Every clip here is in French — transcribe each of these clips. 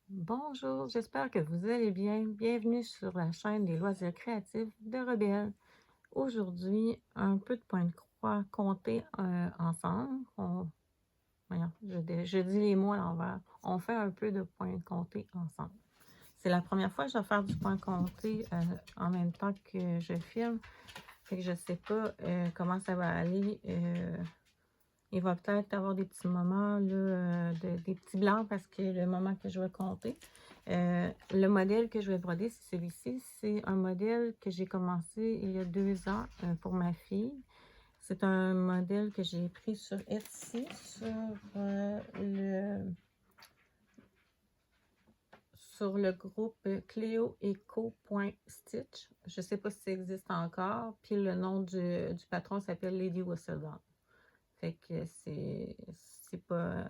Bonjour, j'espère que vous allez bien. Bienvenue sur la chaîne des loisirs créatifs de Rebelle. Aujourd'hui, un peu de points de croix comptés ensemble. Voyons, je dis les mots à l'envers. On fait un peu de points comptés ensemble. C'est la première fois que je vais faire du point compté en même temps que je filme. Fait que je ne sais pas comment ça va aller. Il va peut-être avoir des petits moments, là, des petits blancs parce que le moment que je vais compter. Le modèle que je vais broder, c'est celui-ci. C'est un modèle que j'ai commencé il y a 2 ans pour ma fille. C'est un modèle que j'ai pris sur Etsy, sur le groupe cleoeco.stitch. Je ne sais pas si ça existe encore. Puis le nom du patron s'appelle Lady Whistledown. Fait que c'est pas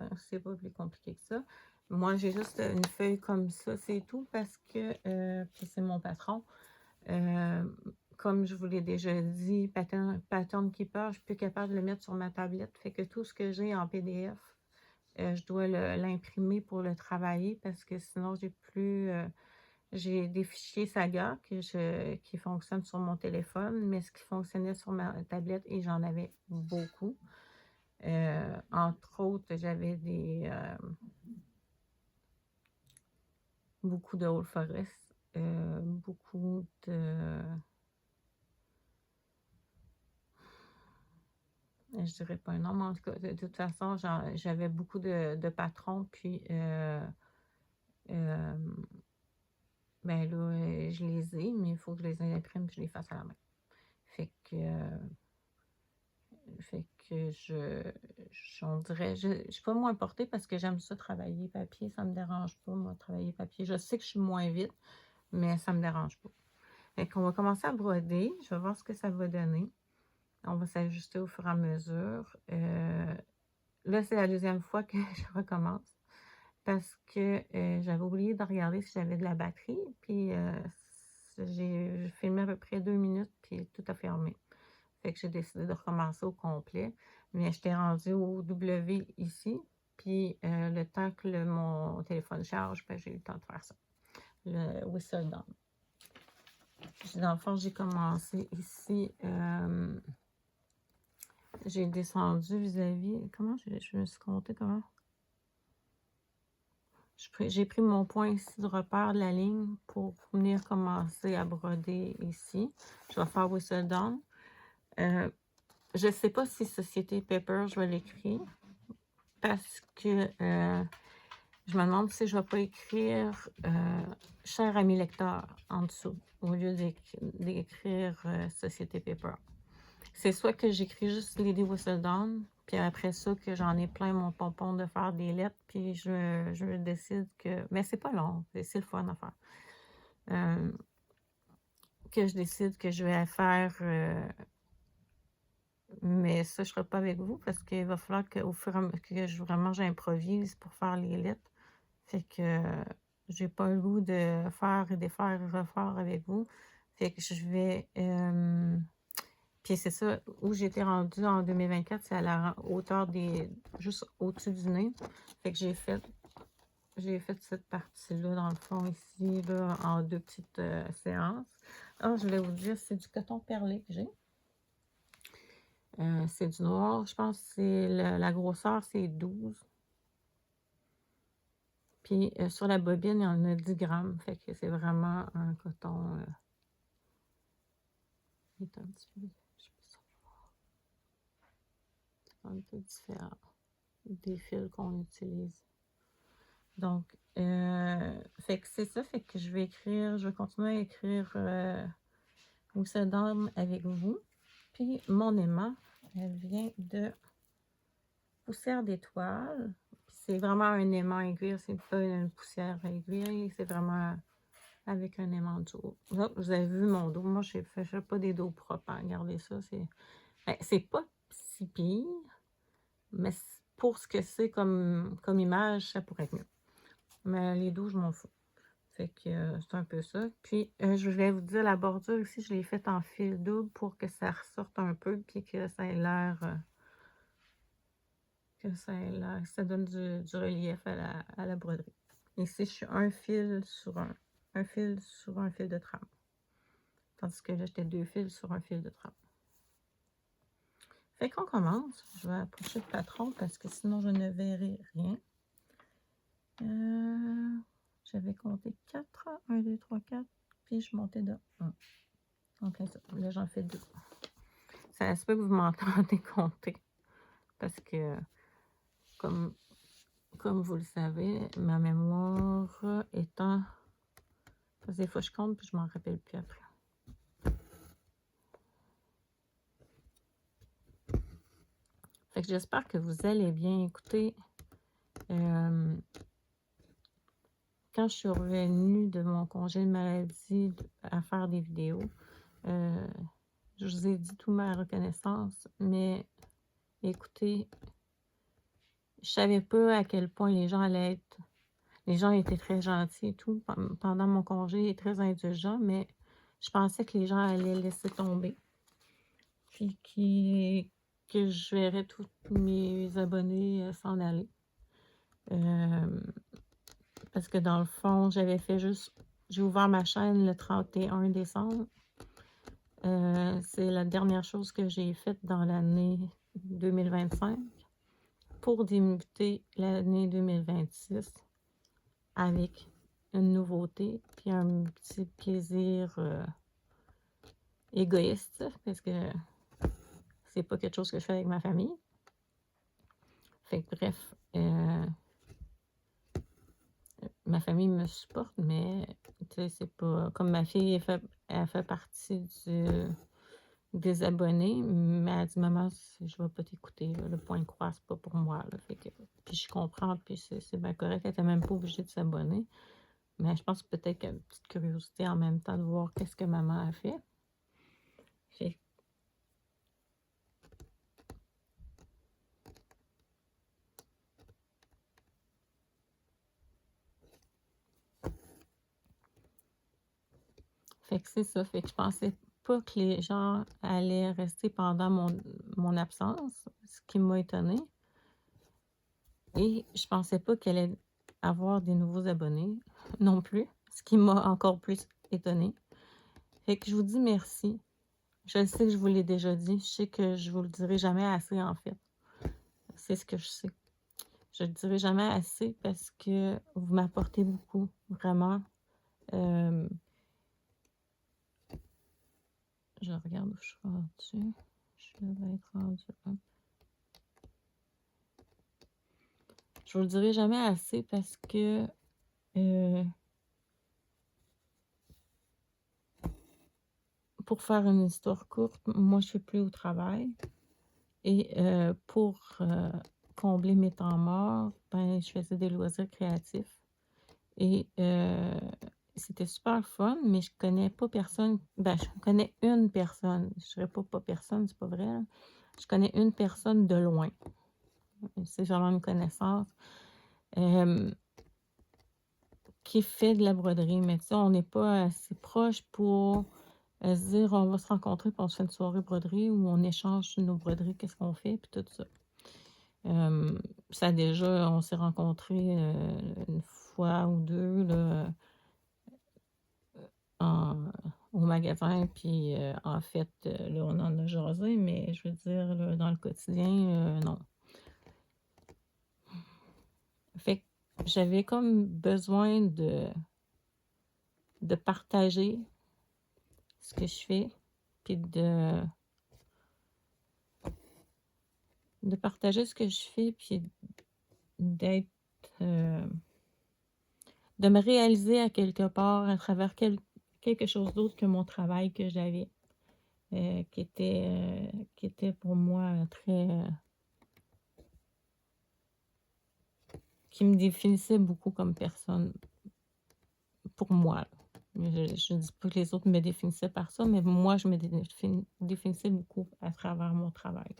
plus compliqué que ça. Moi, j'ai juste une feuille comme ça, c'est tout, parce que, puis c'est mon patron. Euh, Comme je vous l'ai déjà dit, Pattern Keeper, je suis plus capable de le mettre sur ma tablette. Fait que tout ce que j'ai en PDF, je dois l'imprimer pour le travailler parce que sinon, j'ai des fichiers Saga qui fonctionnent sur mon téléphone, mais ce qui fonctionnait sur ma tablette, et j'en avais beaucoup. Entre autres, j'avais beaucoup de Old Forest, beaucoup de... Je dirais pas un nom, mais en tout cas, de toute façon, j'avais beaucoup de patrons, puis euh, ben là, je les ai, mais il faut que je les imprime et je les fasse à la main. Fait que on dirait, je suis pas moins portée parce que j'aime ça travailler papier, ça me dérange pas, moi, travailler papier. Je sais que je suis moins vite, mais ça me dérange pas. Fait qu'on va commencer à broder. Je vais voir ce que ça va donner. On va s'ajuster au fur et à mesure. Là, c'est la deuxième fois que je recommence parce que j'avais oublié de regarder si j'avais de la batterie. Puis j'ai filmé à peu près 2 minutes, puis tout a fermé. Fait que j'ai décidé de recommencer au complet. Mais j'étais rendue au W ici. Puis le temps que mon téléphone charge, ben, j'ai eu le temps de faire ça. Le whistle down. Dans le fond, j'ai commencé ici. J'ai descendu vis-à-vis. Comment je me suis compté comment? J'ai pris mon point ici de repère de la ligne pour venir commencer à broder ici. Je vais faire whistle down. Je ne sais pas si Société Paper, je vais l'écrire parce que je me demande si je ne vais pas écrire cher ami lecteur en dessous au lieu d'écrire Société Paper. C'est soit que j'écris juste Lady Whistledown, puis après ça, que j'en ai plein mon pompon de faire des lettres, puis je décide que... Mais c'est pas long, c'est le fun à faire. Que je décide que je vais faire... mais ça, je ne serai pas avec vous, parce qu'il va falloir qu'au fur et à mesure que vraiment j'improvise pour faire les lettres. Fait que j'ai pas le goût de faire et défaire et refaire avec vous. Fait que je vais... puis c'est ça, où j'étais rendue en 2024, c'est à la hauteur juste au-dessus du nez. Fait que j'ai fait cette partie-là, dans le fond, ici, là, en 2 petites séances. Ah, je voulais vous dire, c'est du coton perlé que j'ai. C'est du noir, je pense que la grosseur, c'est 12. Puis sur la bobine, il y en a 10 grammes. Fait que c'est vraiment un coton... il est un petit peu... un peu différent des fils qu'on utilise. Donc, fait que c'est ça, fait que je vais continuer à écrire Moussedame avec vous. Puis mon aimant, elle vient de Poussière d'étoiles. C'est vraiment un aimant aiguille, c'est pas une poussière aiguille, c'est vraiment avec un aimant de jour. Là, vous avez vu mon dos, moi je fais pas des dos propres, hein. Regardez ça, c'est pas si pire, mais pour ce que c'est comme image, ça pourrait être mieux. Mais les dos, je m'en fous. Fait que c'est un peu ça. Puis, je vais vous dire, la bordure ici, je l'ai faite en fil double pour que ça ressorte un peu, puis que ça ait l'air... que ça donne du relief à la broderie. Ici, je suis un fil sur un fil sur un fil de trame. Tandis que là, j'étais 2 fils sur un fil de trame. Fait qu'on commence. Je vais approcher le patron parce que sinon, je ne verrai rien. J'avais compté 4. 1, 2, 3, 4. Puis je montais de 1. Donc là, j'en fais 2. Ça se peut que vous m'entendez compter. Parce que, comme vous le savez, ma mémoire étant... Parce que des fois, je compte puis je m'en rappelle plus après. Fait que j'espère que vous allez bien. Écoutez, quand je suis revenue de mon congé de maladie à faire des vidéos, je vous ai dit toute ma reconnaissance, mais écoutez, je savais pas à quel point les gens allaient être... Les gens étaient très gentils et tout pendant mon congé et très indulgents, mais je pensais que les gens allaient laisser tomber. Puis que je verrais tous mes abonnés s'en aller. Parce que dans le fond, j'ai ouvert ma chaîne le 31 décembre. C'est la dernière chose que j'ai faite dans l'année 2025 pour débuter l'année 2026 avec une nouveauté puis un petit plaisir égoïste parce que c'est pas quelque chose que je fais avec ma famille. Fait que bref, ma famille me supporte, mais c'est pas comme ma fille, elle fait partie des abonnés, mais elle dit maman, je vais pas t'écouter, le point de croix, c'est pas pour moi. Là. Fait que, puis je comprends, puis c'est bien correct, elle était même pas obligée de s'abonner. Mais je pense peut-être qu'elle a une petite curiosité en même temps de voir qu'est-ce que maman a fait. Fait que c'est ça. Fait que je pensais pas que les gens allaient rester pendant mon absence, ce qui m'a étonnée. Et je pensais pas qu'elle allait avoir des nouveaux abonnés non plus, ce qui m'a encore plus étonnée. Fait que je vous dis merci. Je sais que je vous l'ai déjà dit. Je sais que je vous le dirai jamais assez, en fait. C'est ce que je sais. Je le dirai jamais assez parce que vous m'apportez beaucoup, vraiment. Je regarde où je suis rendue. Je vais être rendue là. Je vous le dirai jamais assez parce que pour faire une histoire courte, moi je suis plus au travail et pour combler mes temps morts, ben, je faisais des loisirs créatifs et c'était super fun, mais je connais pas personne. Ben, je connais une personne. Je dirais pas personne, c'est pas vrai. Là. Je connais une personne de loin. C'est vraiment une connaissance. Qui fait de la broderie, mais tu sais, on n'est pas assez proche pour se dire on va se rencontrer pour on se fait une soirée broderie où on échange nos broderies, qu'est-ce qu'on fait, puis tout ça. Ça déjà, on s'est rencontrés une fois ou deux là, au magasin, puis en fait, là, on en a jasé, mais je veux dire, là, dans le quotidien, non. Fait que j'avais comme besoin de partager ce que je fais, puis de partager ce que je fais, puis d'être... de me réaliser à quelque part à travers quelque chose d'autre que mon travail que j'avais, qui était pour moi très... qui me définissait beaucoup comme personne, pour moi. Je ne dis pas que les autres me définissaient par ça, mais moi, je me définissais beaucoup à travers mon travail.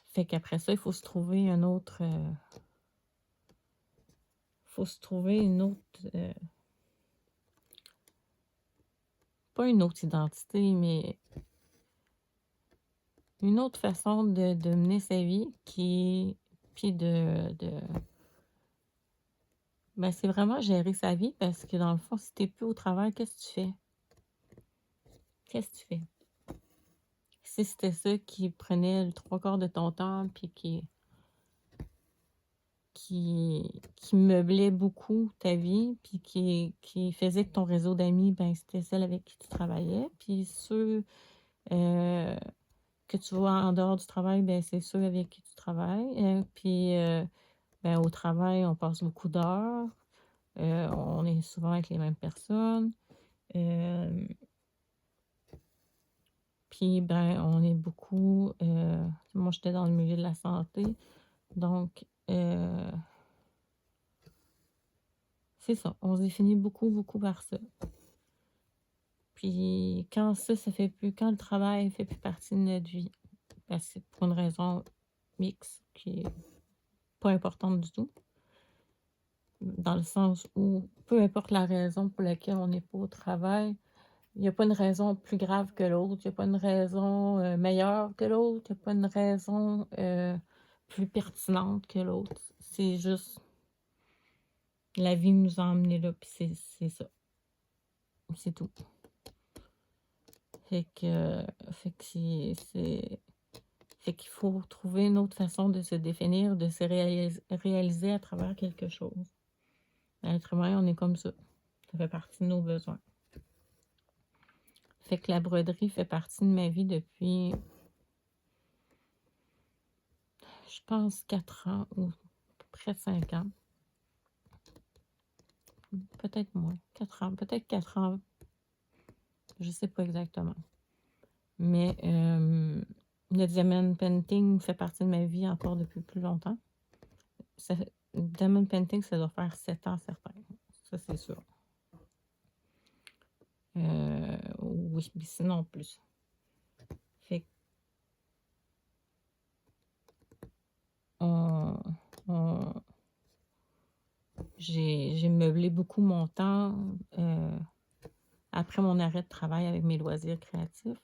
Fait qu'après ça, il faut se trouver un autre... faut se trouver une autre... pas une autre identité, mais une autre façon de mener sa vie puis de ben, c'est vraiment gérer sa vie parce que dans le fond, si tu plus au travail, qu'est-ce que tu fais? Qu'est-ce que tu fais? Si c'était ça qui prenait le 3/4 de ton temps puis qui meublait beaucoup ta vie puis qui faisait que ton réseau d'amis, ben, c'était celle avec qui tu travaillais. Puis ceux que tu vois en dehors du travail, ben, c'est ceux avec qui tu travailles. Puis ben, au travail, on passe beaucoup d'heures. On est souvent avec les mêmes personnes. Puis, ben, on est beaucoup. Moi, j'étais dans le milieu de la santé. Donc, c'est ça. On se définit beaucoup, beaucoup par ça. Puis, quand ça fait plus. Quand le travail fait plus partie de notre vie, ben, c'est pour une raison X qui est pas importante du tout. Dans le sens où, peu importe la raison pour laquelle on n'est pas au travail, il n'y a pas une raison plus grave que l'autre, il n'y a pas une raison meilleure que l'autre, il n'y a pas une raison plus pertinente que l'autre. C'est juste la vie nous a emmenés là, puis c'est ça. C'est tout. Fait que fait qu'il faut trouver une autre façon de se définir, de se réaliser à travers quelque chose. L'être humain, on est comme ça. Ça fait partie de nos besoins. Fait que la broderie fait partie de ma vie depuis, je pense, 4 ans ou près de 5 ans. Peut-être moins. 4 ans. Peut-être 4 ans. Je sais pas exactement. Mais le diamond painting fait partie de ma vie encore depuis plus longtemps. Diamond painting, ça doit faire 7 ans certains. Ça, c'est sûr. Oui, mais sinon plus. Fait que j'ai meublé beaucoup mon temps après mon arrêt de travail avec mes loisirs créatifs.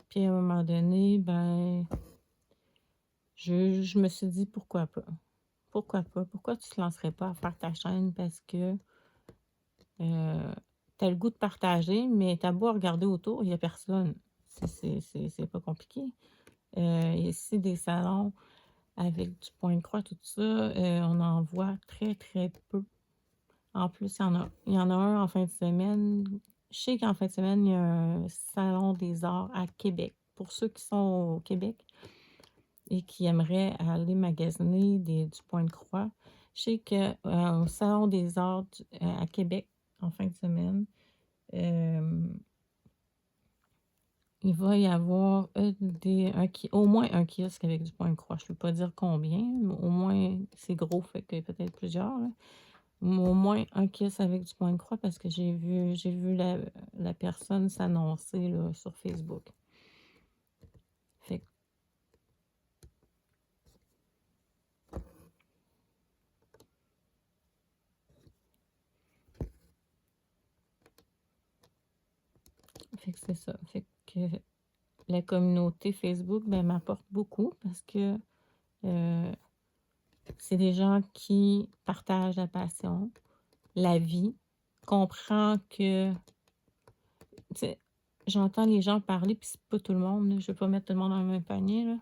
Puis à un moment donné, ben, je me suis dit pourquoi pas. Pourquoi pas? Pourquoi tu te lancerais pas à faire ta chaîne? Parce que t'as le goût de partager, mais t'as beau regarder autour, il n'y a personne. C'est pas compliqué. Ici, des salons avec du point de croix, tout ça, on en voit très, très peu. En plus, il y en a un en fin de semaine. Je sais qu'en fin de semaine, il y a un salon des arts à Québec. Pour ceux qui sont au Québec et qui aimeraient aller magasiner du point de croix, je sais qu'au salon des arts à Québec, en fin de semaine, il va y avoir au moins un kiosque avec du point de croix. Je ne peux pas dire combien, mais au moins, c'est gros, fait que peut-être plusieurs, là. Au moins un kiosque avec du point de croix parce que j'ai vu la personne s'annoncer là, sur Facebook. Fait que c'est ça. Fait que la communauté Facebook, ben, m'apporte beaucoup parce que c'est des gens qui partagent la passion, la vie, comprend que, tu sais, j'entends les gens parler, puis c'est pas tout le monde, là, je veux pas mettre tout le monde dans le même panier, là,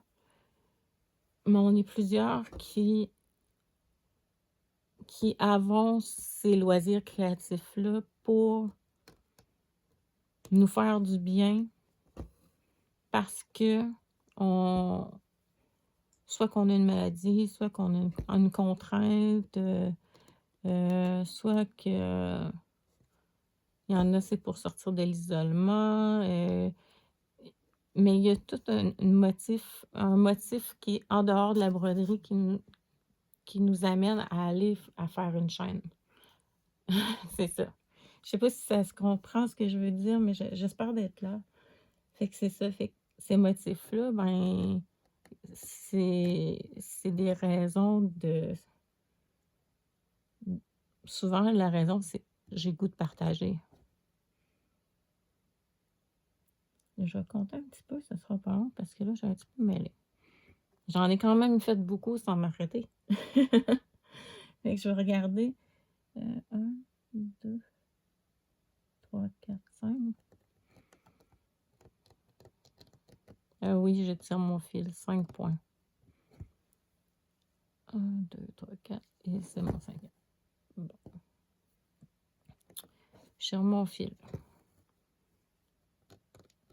mais on est plusieurs qui avons ces loisirs créatifs-là pour nous faire du bien parce que soit qu'on a une maladie, soit qu'on a une contrainte, soit que il y en a, c'est pour sortir de l'isolement. Mais il y a tout un motif qui est en dehors de la broderie qui nous amène à aller à faire une chaîne. C'est ça. Je sais pas si ça se comprend ce que je veux dire, mais j'espère d'être là. Fait que c'est ça. Fait que ces motifs-là, ben, c'est des raisons de. Souvent, la raison, c'est j'ai le goût de partager. Je vais compter un petit peu, ça sera pas long parce que là, j'ai un petit peu mêlé. J'en ai quand même fait beaucoup sans m'arrêter. Fait que je vais regarder 1, 2, 3, 4, 5. Oui, je tire mon fil. 5 points. 1, 2, 3, 4. Et c'est mon 5e. Bon. Je tire mon fil.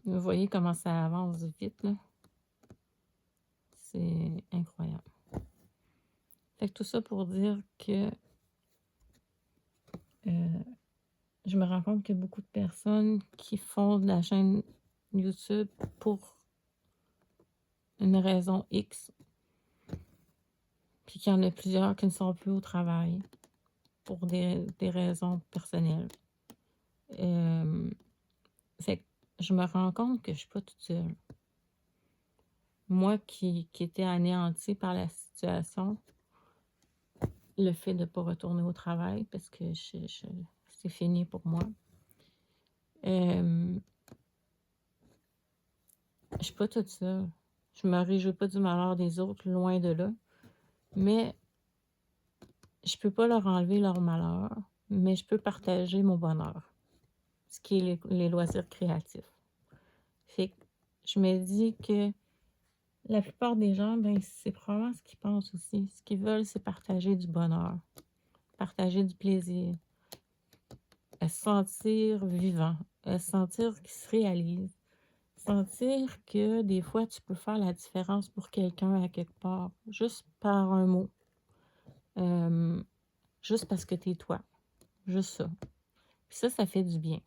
Vous voyez comment ça avance vite, là? C'est incroyable. Fait que tout ça pour dire que je me rends compte qu'il y a beaucoup de personnes qui font de la chaîne YouTube pour une raison X, puis qu'il y en a plusieurs qui ne sont plus au travail pour des raisons personnelles. Fait que je me rends compte que je suis pas toute seule. Moi qui étais anéantie par la situation, le fait de ne pas retourner au travail parce que c'est fini pour moi. Je suis pas toute seule. Je me réjouis pas du malheur des autres, loin de là. Mais je peux pas leur enlever leur malheur, mais je peux partager mon bonheur, ce qui est les loisirs créatifs. Fait que je me dis que la plupart des gens, ben, c'est probablement ce qu'ils pensent aussi. Ce qu'ils veulent, c'est partager du bonheur, partager du plaisir, se sentir vivant, se sentir qu'ils se réalisent, sentir que des fois, tu peux faire la différence pour quelqu'un à quelque part, juste par un mot, juste parce que t'es toi, juste ça. Puis ça fait du bien.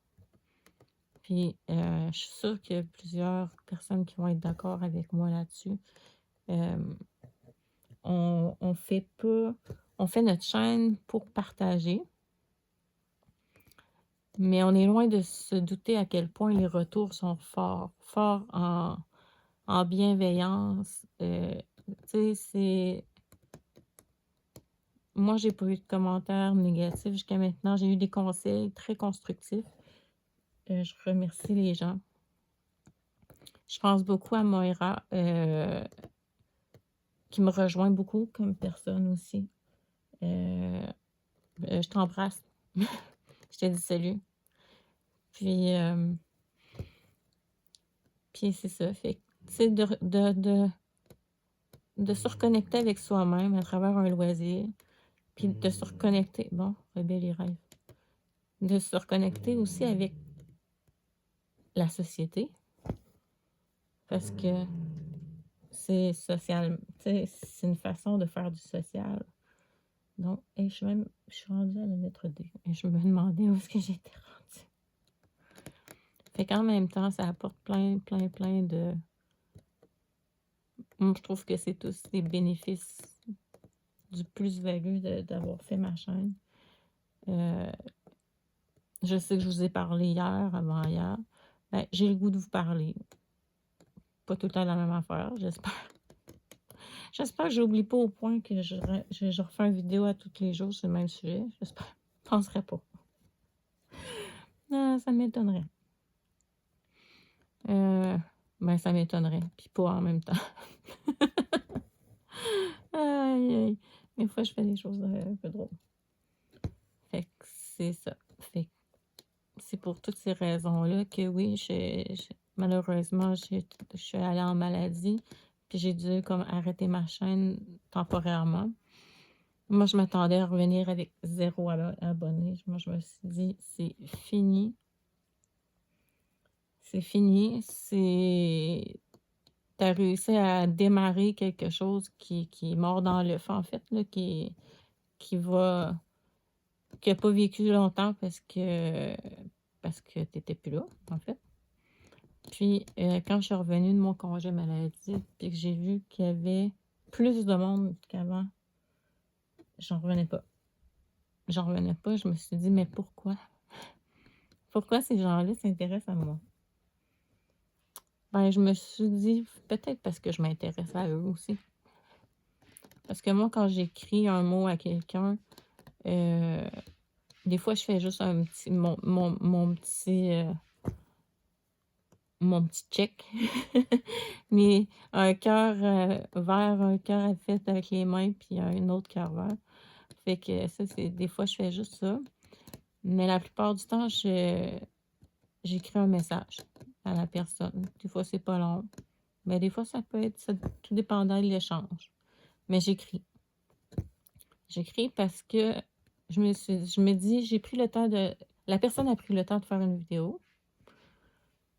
Puis je suis sûre qu'il y a plusieurs personnes qui vont être d'accord avec moi là-dessus. On fait notre chaîne pour partager, mais on est loin de se douter à quel point les retours sont forts en bienveillance. Tu sais, c'est... Moi, j'ai pas eu de commentaires négatifs jusqu'à maintenant. J'ai eu des conseils très constructifs. Je remercie les gens. Je pense beaucoup à Moira, qui me rejoint beaucoup comme personne aussi. Je t'embrasse. Je te dis salut. Puis c'est ça. Fait tu sais, de se reconnecter avec soi-même à travers un loisir. Puis de se reconnecter. Bon, rebelle les rêves. De se reconnecter aussi avec la société. Parce que c'est social. Tu sais, c'est une façon de faire du social. Donc, je suis rendue à la lettre D. Et je me demandais où est-ce que j'étais rendue. Fait qu'en même temps, ça apporte plein de... Moi, je trouve que c'est tous des bénéfices du plus-value d'avoir fait ma chaîne. Je sais que je vous ai parlé hier, avant-hier. Ben, j'ai le goût de vous parler. Pas tout le temps la même affaire, j'espère. J'espère que j'oublie pas au point que je refais une vidéo à tous les jours sur le même sujet. J'espère. Je penserais pas. Non, ça m'étonnerait. Ben, ça m'étonnerait. Puis pas en même temps. Aïe, aïe. Des fois, je fais des choses un peu drôles. Fait que c'est ça. Fait que c'est pour toutes ces raisons-là que oui, malheureusement, je suis allée en maladie. Puis j'ai dû comme arrêter ma chaîne temporairement. Moi, je m'attendais à revenir avec 0 abonnés. Moi, je me suis dit, c'est fini. C'est fini. T'as réussi à démarrer quelque chose qui est mort dans l'œuf, en fait, là, qui n'a pas vécu longtemps parce que t'étais plus là, en fait. Puis, quand je suis revenue de mon congé maladie, puis que j'ai vu qu'il y avait plus de monde qu'avant, j'en revenais pas. J'en revenais pas. Je me suis dit, mais pourquoi? Pourquoi ces gens-là s'intéressent à moi? Ben, je me suis dit, peut-être parce que je m'intéresse à eux aussi. Parce que moi, quand j'écris un mot à quelqu'un, des fois, je fais juste mon petit check. Mais un cœur vert, un cœur fait avec les mains, puis un autre cœur vert. Fait que ça, c'est des fois, je fais juste ça. Mais la plupart du temps, j'écris un message à la personne. Des fois, c'est pas long. Mais des fois, ça peut être tout dépendant de l'échange. Mais j'écris. J'écris parce que je me dis, j'ai pris le temps de... La personne a pris le temps de faire une vidéo.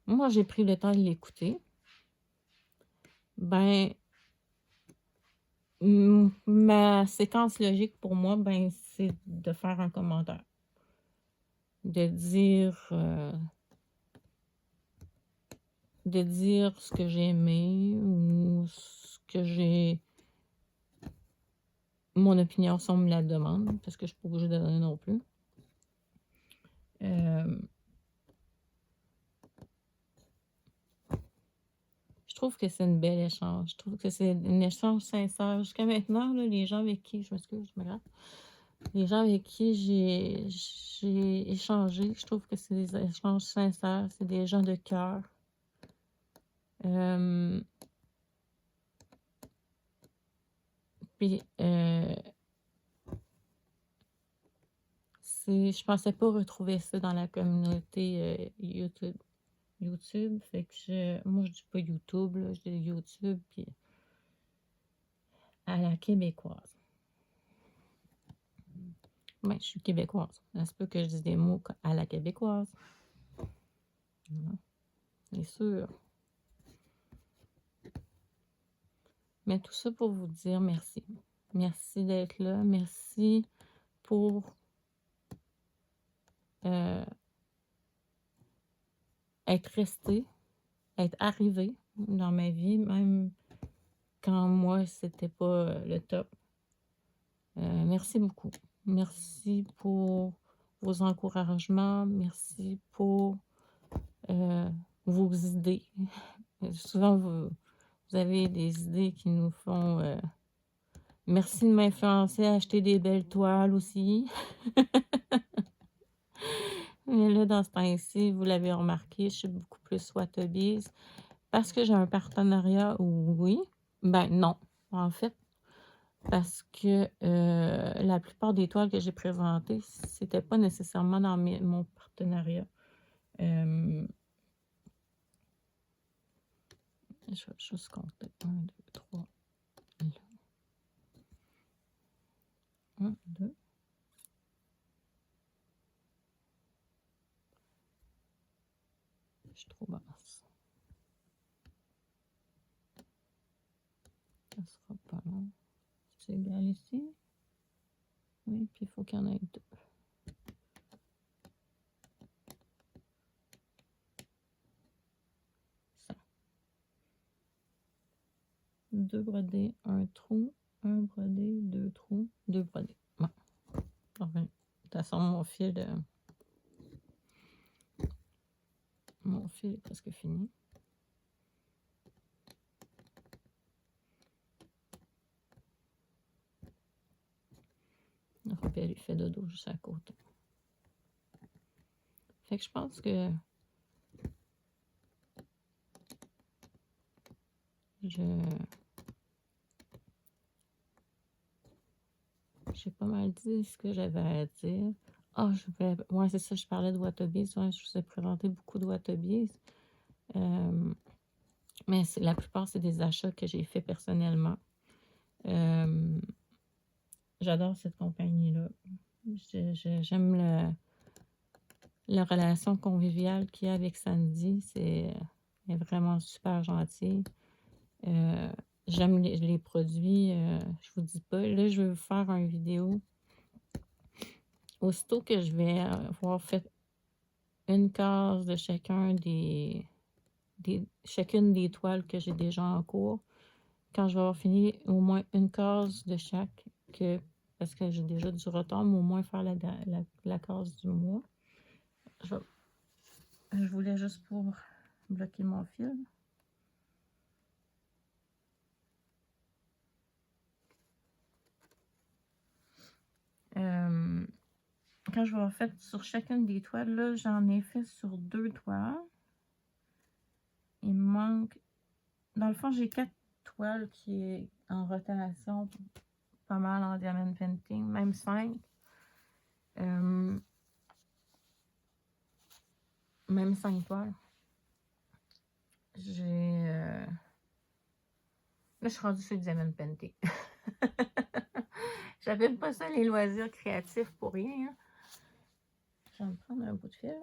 Moi, j'ai pris le temps de l'écouter. Ben, ma séquence logique pour moi, ben, c'est de faire un commentaire. De dire ce que j'ai aimé ou ce que j'ai... Mon opinion, si on me la demande, parce que je ne suis pas obligée de donner non plus. Je trouve que c'est une belle échange. Je trouve que c'est un échange sincère. Jusqu'à maintenant, là, les gens avec qui... Je m'excuse, je me gratte. Les gens avec qui j'ai échangé, je trouve que c'est des échanges sincères. C'est des gens de cœur. Puis, je pensais pas retrouver ça dans la communauté YouTube. Fait que moi, je dis pas YouTube, là, je dis YouTube, puis à la québécoise. Ben, je suis québécoise. C'est pas que je dise des mots à la québécoise. C'est sûr. Mais tout ça pour vous dire merci. Merci d'être là. Merci pour être resté, être arrivé dans ma vie, même quand moi, c'était pas le top. Merci beaucoup. Merci pour vos encouragements. Merci pour vos idées. Souvent, vous avez des idées qui nous font... merci de m'influencer à acheter des belles toiles aussi. Mais là, dans ce temps-ci, vous l'avez remarqué, je suis beaucoup plus Watobiz. Parce que j'ai un partenariat, oui. Ben non, en fait. Parce que la plupart des toiles que j'ai présentées, c'était pas nécessairement dans mon partenariat. Je vais juste compter. 1, 2, 3. 1, 2. Je suis trop basse. Ça sera pas long. C'est égal ici. Oui, puis il faut qu'il y en ait 2. Ça. 2 brodés, 1 trou, 1 brodé, 2 trous, 2 brodés. Bon. Enfin, de toute façon, mon fil est presque fini. Le rappel, il fait dodo juste à côté. Fait que je pense que j'ai pas mal dit ce que j'avais à dire. Ouais, c'est ça, je parlais de Watobiz. Ouais, je vous ai présenté beaucoup de Watobiz. Mais la plupart, c'est des achats que j'ai fait personnellement. J'adore cette compagnie-là. J'aime la relation conviviale qu'il y a avec Sandy. Elle est vraiment super gentille. J'aime les produits. Je vous dis pas. Là, je vais vous faire une vidéo. Aussitôt que je vais avoir fait une case de chacune des toiles que j'ai déjà en cours, quand je vais avoir fini au moins une case de chaque, parce que j'ai déjà du retard, mais au moins faire la case du mois. Je voulais juste pour bloquer mon fil. Quand je vais avoir fait sur chacune des toiles, là, j'en ai fait sur 2 toiles. Il me manque... Dans le fond, j'ai 4 toiles qui est en rotation pas mal en diamond painting, même 5. Même 5 toiles. Là, je suis rendue sur le diamond painting. J'appelle pas ça les loisirs créatifs pour rien. Hein. Je vais me prendre un bout de fil.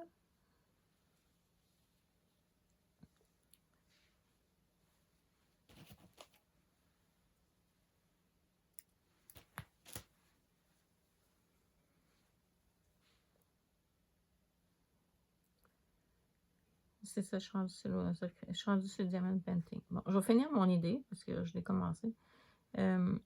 C'est ça, je suis rendue sur le diamond painting. Bon, je vais finir mon idée parce que je l'ai commencé. Dans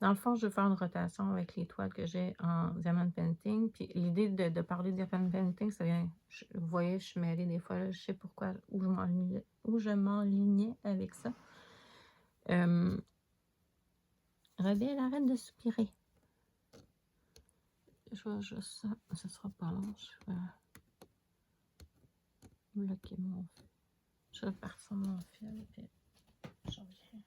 le fond, je vais faire une rotation avec les toiles que j'ai en diamond painting. Puis l'idée de parler de diamond painting, ça vient, vous voyez, je suis mêlée des fois, là, je sais pourquoi, où je m'enlignais avec ça. Rebelle, arrête de soupirer. Je vais juste ça, ce sera pas long, je vais bloquer mon fil. Je vais partir mon fil, puis je reviens.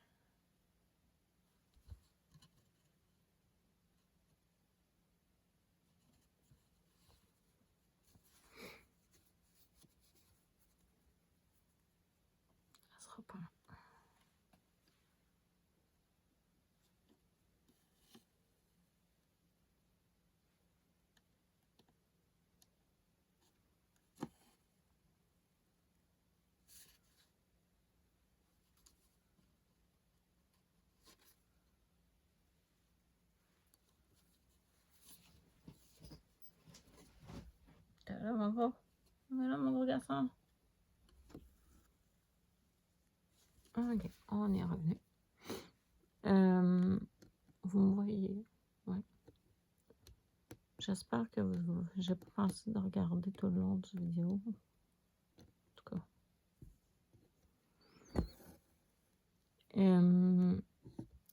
Ça sera pas long. T'es là, mon gros? T'es là, mon gros garçon? Ok, on est revenu. Vous me voyez? Ouais. J'espère que j'ai pas pensé de regarder tout le long du vidéo. En tout cas.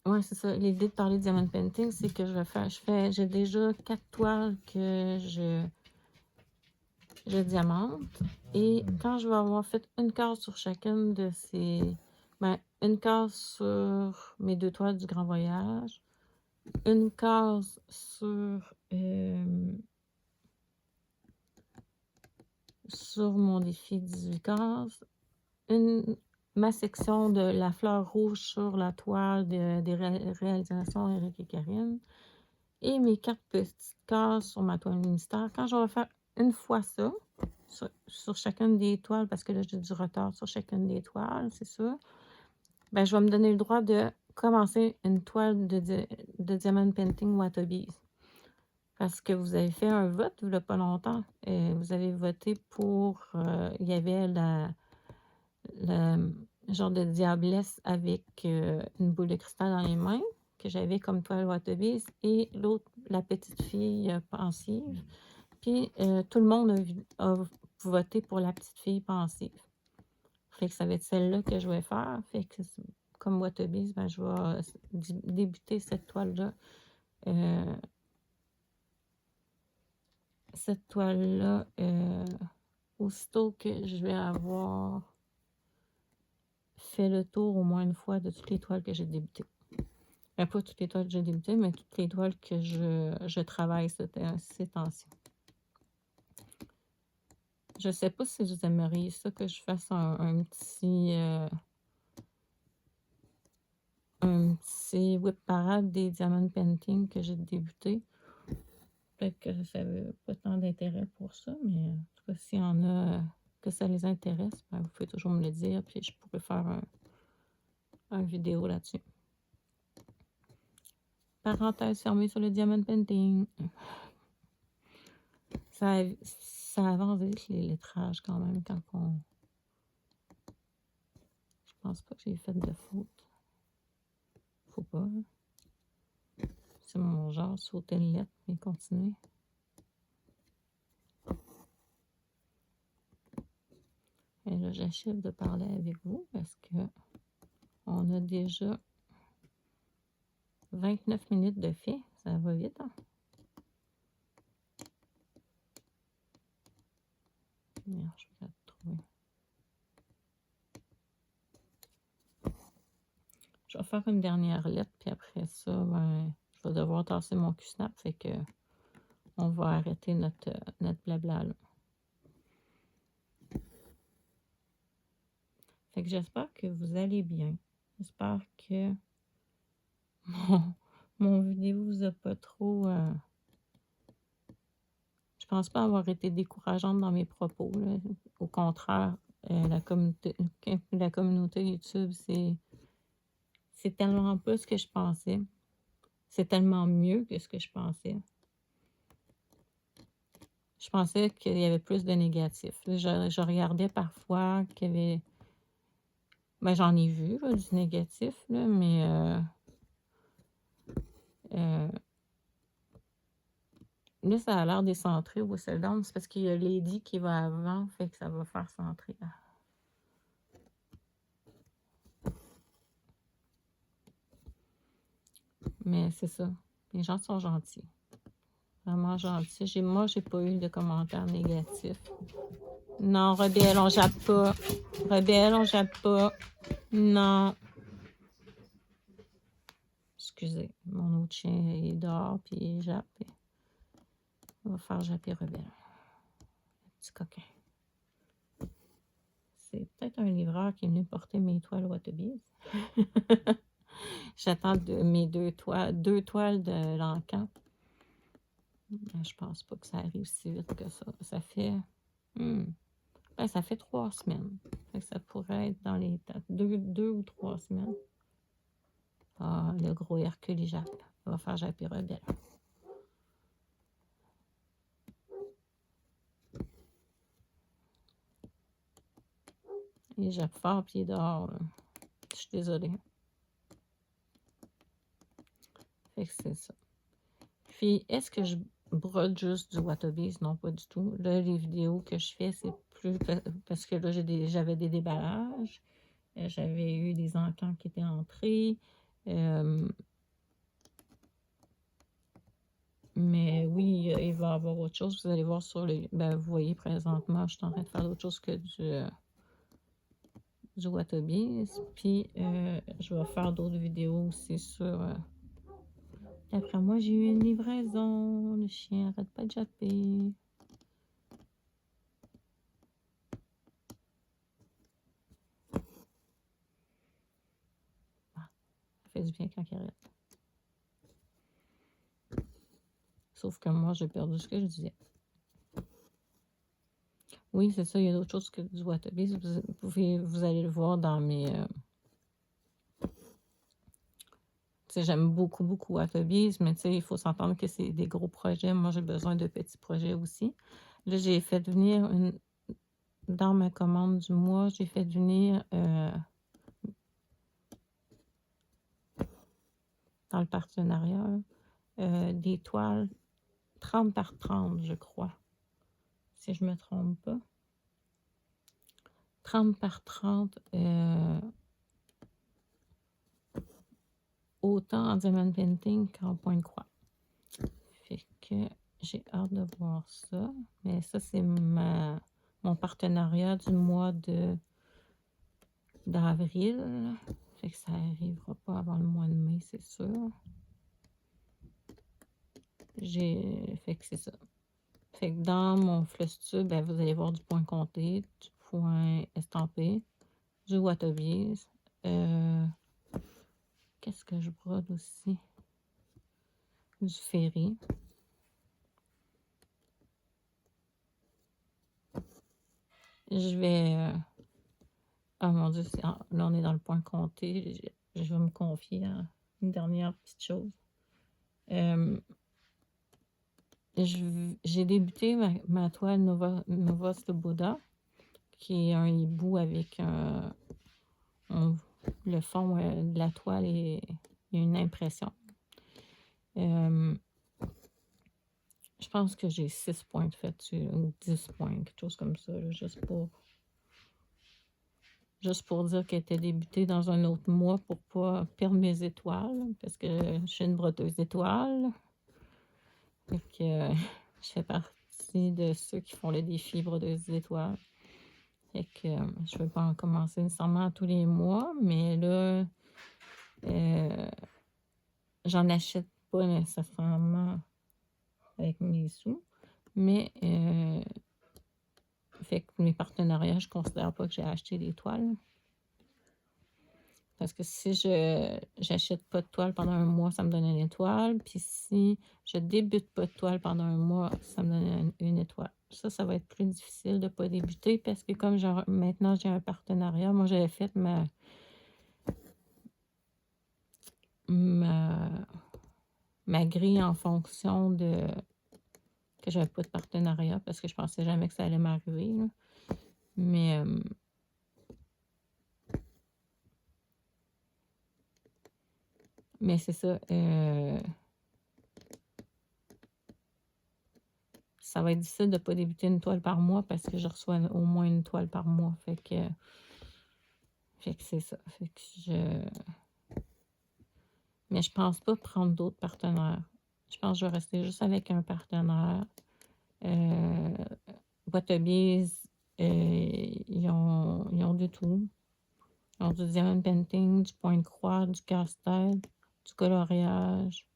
Ouais, c'est ça. L'idée de parler de diamond painting, c'est que j'ai déjà 4 toiles que je diamante. Et quand je vais avoir fait une case sur chacune de ces... Ben, une case sur mes 2 toiles du Grand Voyage, une case sur mon défi 18 cases, ma section de la fleur rouge sur la toile des réalisations Eric et Karine, et mes 4 petites cases sur ma toile mystère. Quand je vais faire une fois ça, sur chacune des toiles, parce que là j'ai du retard sur chacune des toiles, c'est sûr, ben, je vais me donner le droit de commencer une toile de diamond painting Watobies. Parce que vous avez fait un vote il n'y a pas longtemps. Vous avez voté pour... il y avait le genre de diablesse avec une boule de cristal dans les mains que j'avais comme toile Watobies, et l'autre, la petite fille pensive. Puis tout le monde a voté pour la petite fille pensive. Fait que ça va être celle-là que je vais faire. Fait que comme Watobies, ben, je vais débuter cette toile-là. Cette toile-là, aussitôt que je vais avoir fait le tour au moins une fois de toutes les toiles que j'ai débutées. Pas toutes les toiles que j'ai débutées, mais toutes les toiles que je travaille ces temps-ci. Je ne sais pas si vous aimeriez ça, que je fasse un petit whip parade des diamond painting que j'ai débuté. Peut-être que ça n'avait pas tant d'intérêt pour ça, mais en tout cas, s'il y en a que ça les intéresse, ben, vous pouvez toujours me le dire, puis je pourrais faire un vidéo là-dessus. Parenthèse fermée sur le diamond painting. Ça avance vite les lettrages quand même quand on... Je pense pas que j'ai fait de faute. Faut pas. Hein? C'est mon genre, sauter une lettre et continuer. Et là, j'achève de parler avec vous parce que on a déjà 29 minutes de fait. Ça va vite, hein? Merde, je vais la trouver. Je vais faire une dernière lettre, Puis après ça, ben, je vais devoir tasser mon Q-Snap. Fait que on va arrêter notre blabla là. Fait que j'espère que vous allez bien. J'espère que mon vidéo vous a pas trop... je pense pas avoir été décourageante dans mes propos, là. Au contraire, la communauté YouTube, c'est tellement pas ce que je pensais. C'est tellement mieux que ce que je pensais. Je pensais qu'il y avait plus de négatifs. Je regardais parfois qu'il y avait... Ben, j'en ai vu, là, du négatif, là, mais... là, ça a l'air décentré au Whistle Down. C'est parce qu'il y a Lady qui va avant, fait que ça va faire centrer. Mais c'est ça. Les gens sont gentils. Vraiment gentils. Moi, j'ai pas eu de commentaires négatifs. Non, Rebelle, on jappe pas. Rebelle, on jappe pas. Non. Excusez, mon autre chien est dehors, puis il jappe. On va faire japper Rebelle. Le petit coquin. C'est peut-être un livreur qui est venu porter mes toiles Wattobis. J'attends mes deux toiles de l'encan. Je pense pas que ça arrive si vite que ça. Ça fait... ben, ça fait 3 semaines. Fait que ça pourrait être dans les 2 ou 3 semaines. Ah, le gros Hercule, il jappe. Il va faire japper Rebelle. Il jappe fort, puis il est dehors. Là. Je suis désolée. Fait que c'est ça. Puis, est-ce que je brode juste du Wattobis? Non, pas du tout. Là, les vidéos que je fais, c'est plus... Parce que là, j'avais des déballages. J'avais eu des encans qui étaient entrés. Mais oui, il va y avoir autre chose. Vous allez voir sur les... Ben, vous voyez présentement, je suis en train de faire d'autres choses que du Wattobis. Puis, je vais faire d'autres vidéos aussi sur... Après moi, j'ai eu une livraison. Le chien arrête pas de japper. Ah, ça fait du bien quand il arrête. Sauf que moi, j'ai perdu ce que je disais. Oui, c'est ça, il y a d'autres choses que du Wattobis. Vous allez le voir dans mes... j'aime beaucoup, beaucoup Wattobis, mais il faut s'entendre que c'est des gros projets. Moi, j'ai besoin de petits projets aussi. Là, j'ai fait venir dans ma commande du mois, j'ai fait venir dans le partenariat des toiles 30 par 30, je crois. Si je ne me trompe pas. 30 par 30, autant en diamond painting qu'en point de croix. Fait que j'ai hâte de voir ça. Mais ça, c'est mon partenariat du mois d'avril. Fait que ça n'arrivera pas avant le mois de mai, c'est sûr. Fait que c'est ça. Fait que dans mon flèche-tube, ben, vous allez voir du point compté, du point estampé, du Wattobis. Qu'est-ce que je brode aussi? Du ferry. Je vais... oh mon Dieu, là on est dans le point compté. Je vais me confier à une dernière petite chose. J'ai débuté ma toile Nova Sloboda, qui est un hibou avec le fond de la toile et il y a une impression. Je pense que j'ai 6 points de fait ou 10 points, quelque chose comme ça, là, juste pour dire qu'elle était débutée dans un autre mois pour pas perdre mes étoiles, parce que je suis une brodeuse d'étoiles. Fait que je fais partie de ceux qui font le défi brodeuse d'étoiles. Fait que je ne vais pas en commencer nécessairement tous les mois, mais là, j'en achète pas nécessairement avec mes sous, mais fait que mes partenariats, je considère pas que j'ai acheté des toiles. Parce que si je j'achète pas de toile pendant un mois, ça me donne une étoile. Puis si je débute pas de toile pendant un mois, ça me donne une étoile. Ça va être plus difficile de pas débuter parce que comme maintenant j'ai un partenariat, moi j'avais fait ma, ma grille en fonction de que j'avais pas de partenariat parce que je pensais jamais que ça allait m'arriver. Mais c'est ça. Ça va être difficile de ne pas débuter une toile par mois parce que je reçois au moins une toile par mois. Fait que c'est ça. Fait que mais je pense pas prendre d'autres partenaires. Je pense que je vais rester juste avec un partenaire. Waterbees, ils ont de tout. Ils ont du diamond painting, du point de croix, du casse-tête, du coloriage,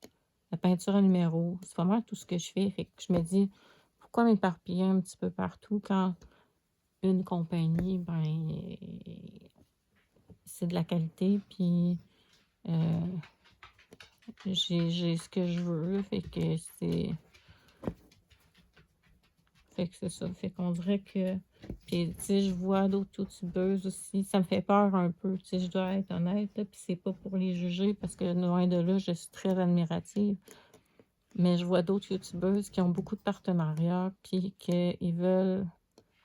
la peinture à numéro. C'est pas mal tout ce que je fais. Fait que je me dis, pourquoi m'éparpiller un petit peu partout quand une compagnie, c'est de la qualité, puis j'ai ce que je veux, fait que c'est ça. Fait qu'on dirait que, puis tu sais, je vois d'autres youtubeuses aussi, ça me fait peur un peu, tu sais, je dois être honnête, puis c'est pas pour les juger, parce que loin de là, je suis très admirative, mais je vois d'autres youtubeuses qui ont beaucoup de partenariats, puis qu'ils veulent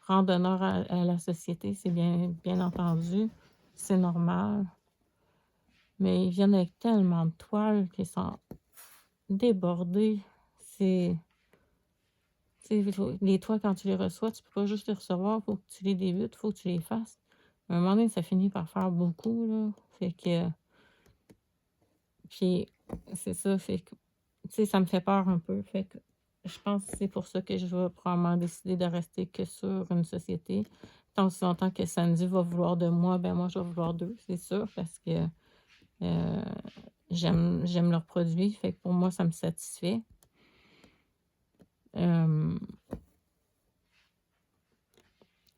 rendre honneur à la société, c'est bien entendu, c'est normal. Mais ils viennent avec tellement de toiles qu'ils sont débordés. Les toiles, quand tu les reçois, tu peux pas juste les recevoir, faut que tu les débutes, faut que tu les fasses. À un moment donné, ça finit par faire beaucoup, là. Fait que... Puis, c'est ça, fait que... Tu sais, ça me fait peur un peu. Fait que je pense que c'est pour ça que je vais probablement décider de rester que sur une société. Tant aussi longtemps que Sandy va vouloir de moi, ben moi, je vais vouloir d'eux, c'est sûr, parce que j'aime leurs produits. Fait que pour moi, ça me satisfait.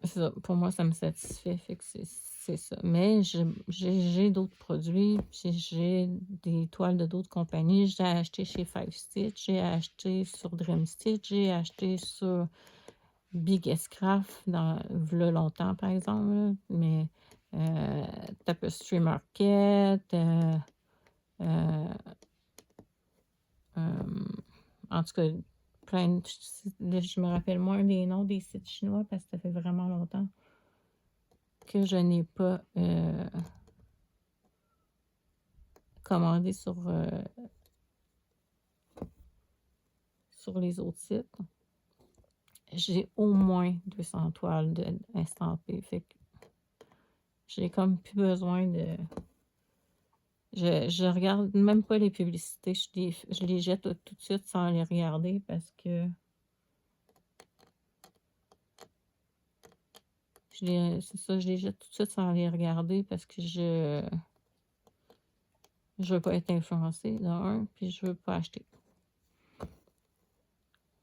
Ça, pour moi, ça me satisfait. Fait que c'est ça. Mais j'ai d'autres produits. J'ai des toiles de d'autres compagnies. J'ai acheté chez Five Stitch. J'ai acheté sur Dream Stitch. J'ai acheté sur Biggest Craft v'là longtemps, par exemple. Là. Mais Tapestry Market. En tout cas, plein je me rappelle moins des noms des sites chinois parce que ça fait vraiment longtemps que je n'ai pas commandé sur les autres sites. J'ai au moins 200 toiles estampées. Fait que j'ai comme plus besoin de... Je regarde même pas les publicités. Je les jette tout de suite sans les regarder parce que... C'est ça, je les jette tout de suite sans les regarder parce que je veux pas être influencée, d'un, puis je veux pas acheter.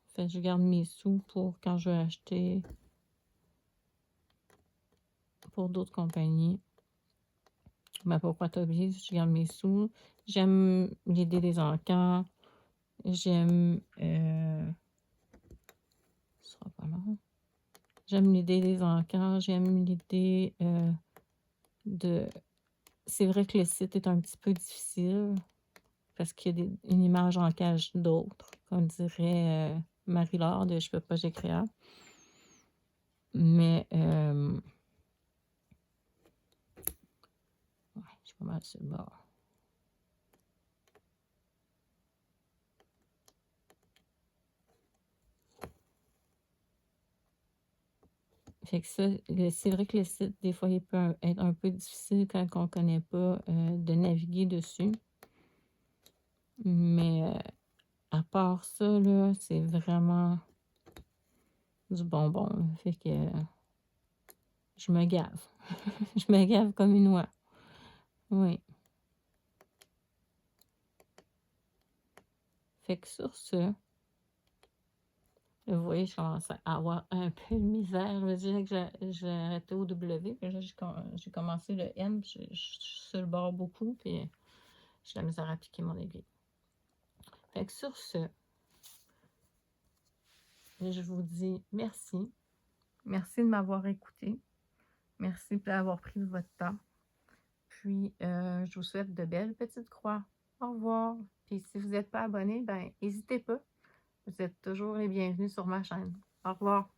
Fait que je garde mes sous pour quand je vais acheter pour d'autres compagnies. Ben, pour Waterbees, je garde mes sous. J'aime l'idée des encans. J'aime... ce sera pas long. J'aime l'idée des encans. J'aime l'idée de... C'est vrai que le site est un petit peu difficile parce qu'il y a une image en cache d'autres, comme dirait Marie-Laure de Je peux pas, j'ai créable. Mais ouais, je suis pas mal sur le bord. Fait que ça, c'est vrai que le site, des fois, il peut être un peu difficile quand on ne connaît pas de naviguer dessus. Mais à part ça, là, c'est vraiment du bonbon. Là. Fait que je me gave. Je me gave comme une oie. Oui. Fait que sur ce, vous voyez, je commence à avoir un peu de misère. Je me disais que j'ai arrêté au W, puis là, j'ai commencé le N, puis je suis sur le bord beaucoup, puis j'ai la misère à piquer mon aiguille. Fait que sur ce, je vous dis merci. Merci de m'avoir écouté. Merci d'avoir pris votre temps. Puis, je vous souhaite de belles petites croix. Au revoir. Puis, si vous n'êtes pas abonné, ben, n'hésitez pas. Vous êtes toujours les bienvenus sur ma chaîne. Au revoir.